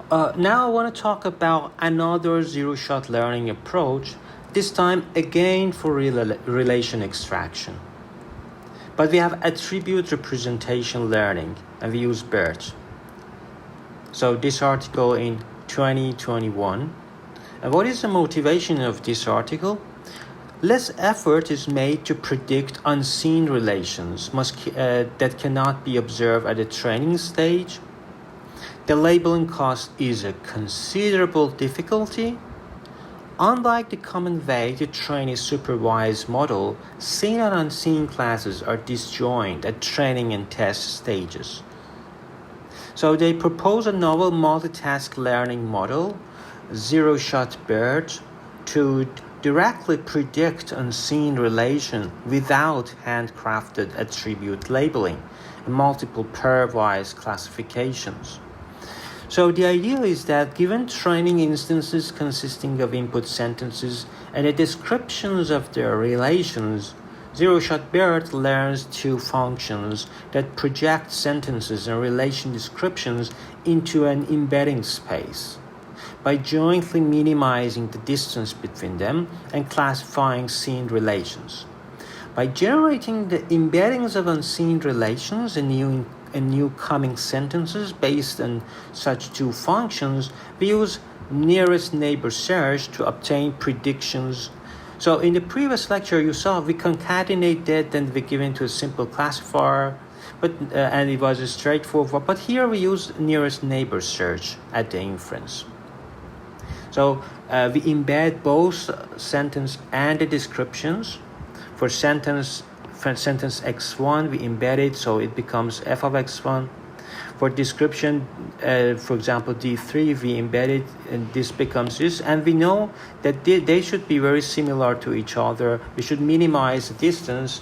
Now I want to talk about another zero-shot learning approach, this time again for relation extraction. But we have attribute representation learning, and we use BERT. So this article in 2021. And what is the motivation of this article? Less effort is made to predict unseen relations that cannot be observed at the training stage. The labeling cost is a considerable difficulty. Unlike the common way to train a supervised model, seen and unseen classes are disjoint at training and test stages. So they propose a novel multitask learning model, ZS-Bert, to directly predict unseen relation without handcrafted attribute labeling and multiple pairwise classifications. So the idea is that given training instances consisting of input sentences and the descriptions of their relations, ZS-Bert learns two functions that project sentences and relation descriptions into an embedding space by jointly minimizing the distance between them and classifying seen relations. By generating the embeddings of unseen relations and new coming sentences based on such two functions, we use nearest neighbor search to obtain predictions. So in the previous lecture you saw we concatenate that and we give into a simple classifier, and it was straightforward. But here we use nearest neighbor search at the inference. So we embed both sentence and the descriptions. For sentence x1, we embed it so it becomes f of x1. For description, for example, d3, we embed it and this becomes this. And we know that they should be very similar to each other. We should minimize the distance.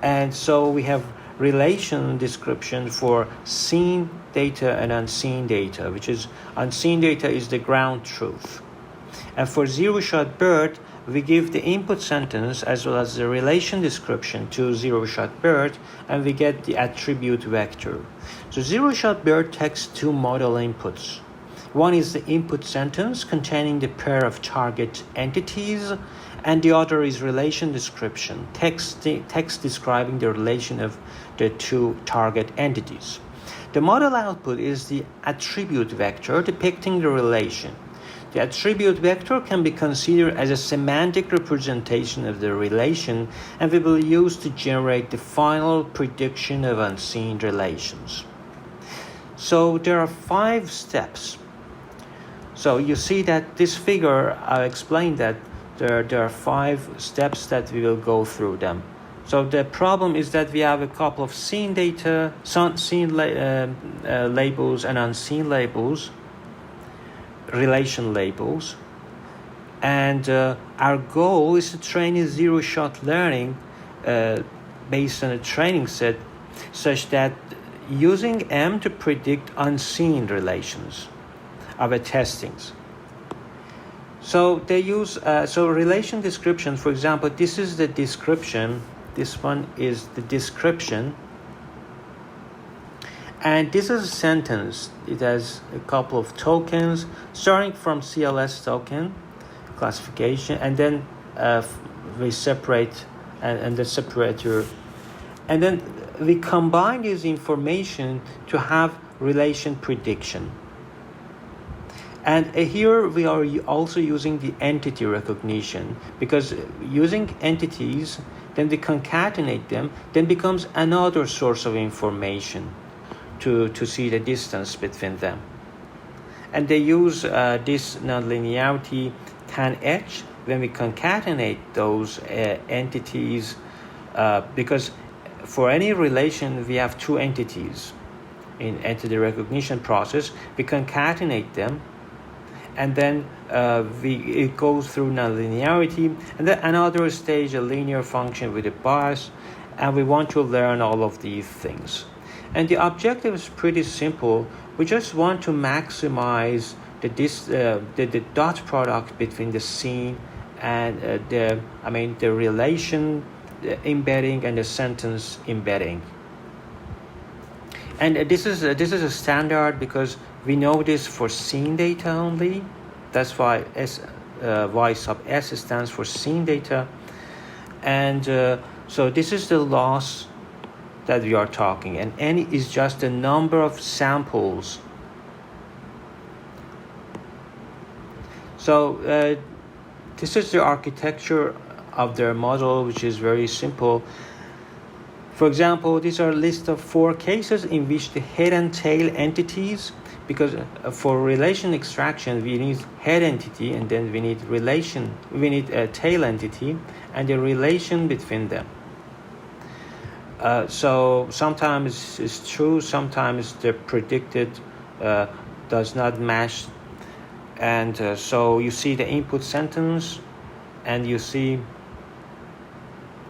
And so we have relation description for seen data and unseen data, which is unseen data is the ground truth. And for ZS-Bert, we give the input sentence as well as the relation description to ZS-Bert, and we get the attribute vector. So ZS-Bert takes two model inputs. One is the input sentence containing the pair of target entities, and the other is relation description, text describing the relation of the two target entities. The model output is the attribute vector depicting the relation. The attribute vector can be considered as a semantic representation of the relation, and we will use to generate the final prediction of unseen relations. So there are 5 steps. So you see that this figure, I explained that there are 5 steps that we will go through them. So the problem is that we have a couple of seen data, labels and unseen labels, relation labels, and our goal is to train a zero-shot learning based on a training set such that using M to predict unseen relations of a testings. So they use relation description. For example, this is the description, this one is the description, and this is a sentence. It has a couple of tokens starting from CLS token classification, and then we separate and the separator, and then we combine this information to have relation prediction. And here we are also using the entity recognition, because using entities, then we concatenate them, then becomes another source of information to see the distance between them. And they use this nonlinearity tan-h when we concatenate those entities, because for any relation we have 2 entities in entity recognition process. We concatenate them, and then it goes through nonlinearity, and then another stage, a linear function with a bias, and we want to learn all of these things. And the objective is pretty simple. We just want to maximize the dot product between the scene and the relation embedding and the sentence embedding. And this is a standard because we know this for scene data only. That's why Y sub S stands for scene data. And so this is the loss that we are talking, and N is just the number of samples. So this is the architecture of their model, which is very simple. For example, these are a list of 4 cases in which the head and tail entities, because for relation extraction we need head entity and then we need a tail entity and the relation between them. So sometimes it's true, sometimes the predicted does not match, and so you see the input sentence and you see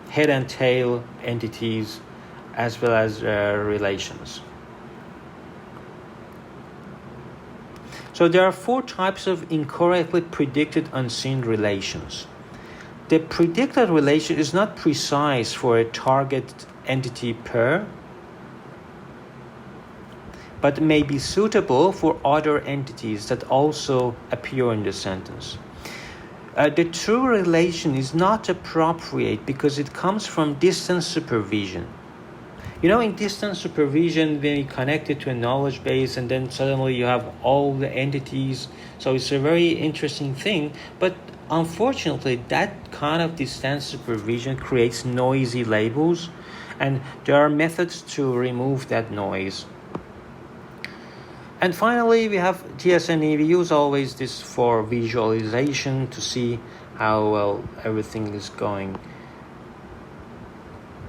head and tail entities as well as relations. So there are 4 types of incorrectly predicted unseen relations. The predicted relation is not precise for a target entity pair, but may be suitable for other entities that also appear in the sentence. The true relation is not appropriate because it comes from distance supervision. In distance supervision, when you connect it to a knowledge base and then suddenly you have all the entities, so it's a very interesting thing, but unfortunately that kind of distance supervision creates noisy labels, and there are methods to remove that noise. And finally, we have TSNE. We use always this for visualization to see how well everything is going.